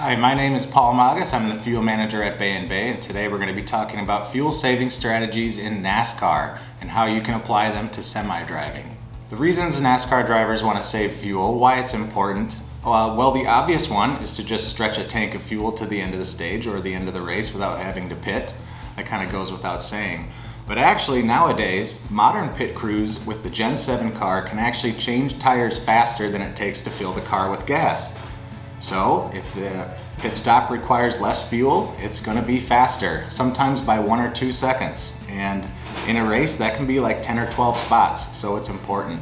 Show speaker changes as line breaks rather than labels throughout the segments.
Hi, my name is Paul Magas. I'm the fuel manager at Bay & Bay, and today we're going to be talking about fuel saving strategies in NASCAR and how you can apply them to semi-driving. The reasons NASCAR drivers want to save fuel, why it's important, well, the obvious one is to just stretch a tank of fuel to the end of the stage or the end of the race without having to pit. That kind of goes without saying. But actually nowadays, modern pit crews with the Gen 7 car can actually change tires faster than it takes to fill the car with gas. So if the pit stop requires less fuel, it's going to be faster, sometimes by 1 or 2 seconds. And in a race, that can be like 10 or 12 spots, so it's important.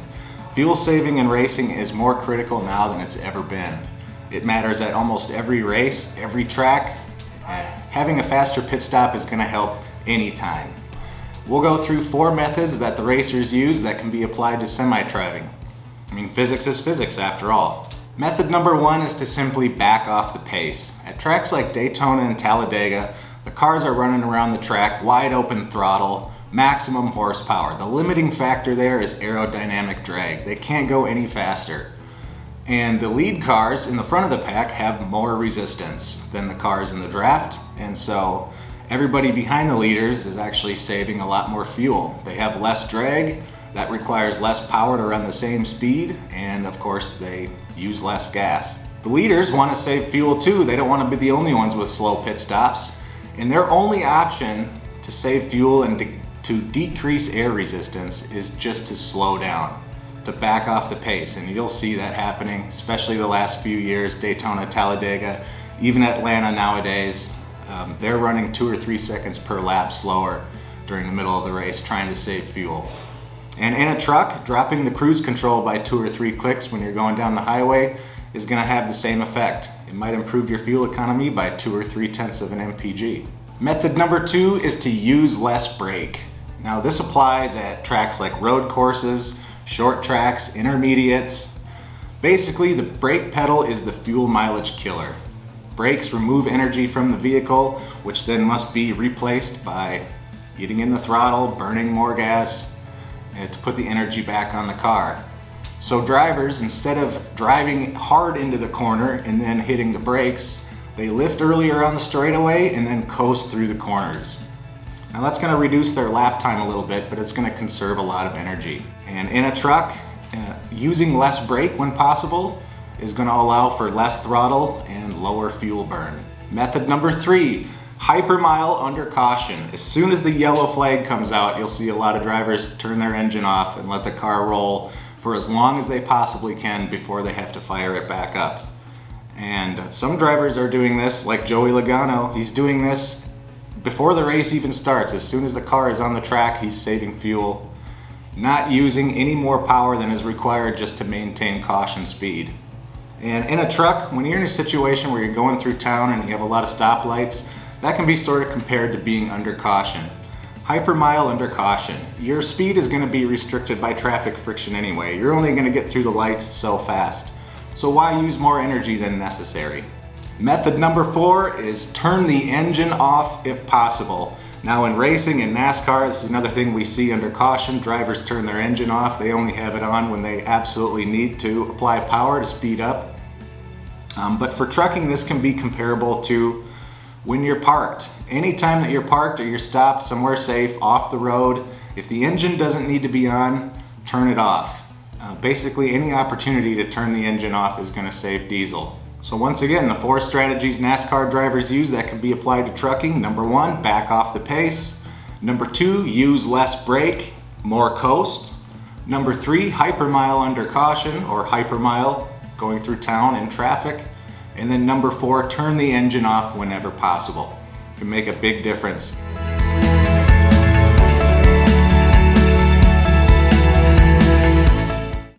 Fuel saving in racing is more critical now than it's ever been. It matters at almost every race, every track. Having a faster pit stop is going to help anytime. We'll go through 4 methods that the racers use that can be applied to semi-driving. I mean, physics is physics after all. Method number 1 is to simply back off the pace. At tracks like Daytona and Talladega, the cars are running around the track, wide open throttle, maximum horsepower. The limiting factor there is aerodynamic drag. They can't go any faster. And the lead cars in the front of the pack have more resistance than the cars in the draft, and so everybody behind the leaders is actually saving a lot more fuel. They have less drag, that requires less power to run the same speed, and of course they use less gas. The leaders want to save fuel too. They don't want to be the only ones with slow pit stops, and their only option to save fuel and to decrease air resistance is just to slow down, to back off the pace. And you'll see that happening, especially the last few years, Daytona, Talladega, even Atlanta nowadays. They're running 2 or 3 seconds per lap slower during the middle of the race trying to save fuel. And in a truck, dropping the cruise control by 2 or 3 clicks when you're going down the highway is going to have the same effect. It might improve your fuel economy by 2 or 3 tenths of an mpg. Method number 2 is to use less brake. Now this applies at tracks like road courses, short tracks, intermediates. Basically, the brake pedal is the fuel mileage killer. Brakes remove energy from the vehicle, which then must be replaced by getting in the throttle, burning more gas, to put the energy back on the car. So drivers, instead of driving hard into the corner and then hitting the brakes, they lift earlier on the straightaway and then coast through the corners. Now that's going to reduce their lap time a little bit, but it's going to conserve a lot of energy. And in a truck, using less brake when possible is going to allow for less throttle and lower fuel burn. Method number 3, hypermile under caution. As soon as the yellow flag comes out, you'll see a lot of drivers turn their engine off and let the car roll for as long as they possibly can before they have to fire it back up. And some drivers are doing this, like Joey Logano. He's doing this before the race even starts. As soon as the car is on the track, he's saving fuel, not using any more power than is required just to maintain caution speed. And in a truck, when you're in a situation where you're going through town and you have a lot of stoplights, that can be sort of compared to being under caution. Hypermile under caution. Your speed is going to be restricted by traffic friction anyway. You're only going to get through the lights so fast. So why use more energy than necessary? Method number 4 is turn the engine off if possible. Now in racing and NASCAR, this is another thing we see under caution. Drivers turn their engine off. They only have it on when they absolutely need to apply power to speed up. But for trucking, this can be comparable to when you're parked. Anytime that you're parked or you're stopped somewhere safe off the road, if the engine doesn't need to be on, turn it off. Basically, any opportunity to turn the engine off is going to save diesel. So once again, the 4 strategies NASCAR drivers use that can be applied to trucking. Number 1, back off the pace. Number 2, use less brake, more coast. Number 3, hypermile under caution, or hypermile going through town in traffic. And then number 4, turn the engine off whenever possible. It can make a big difference.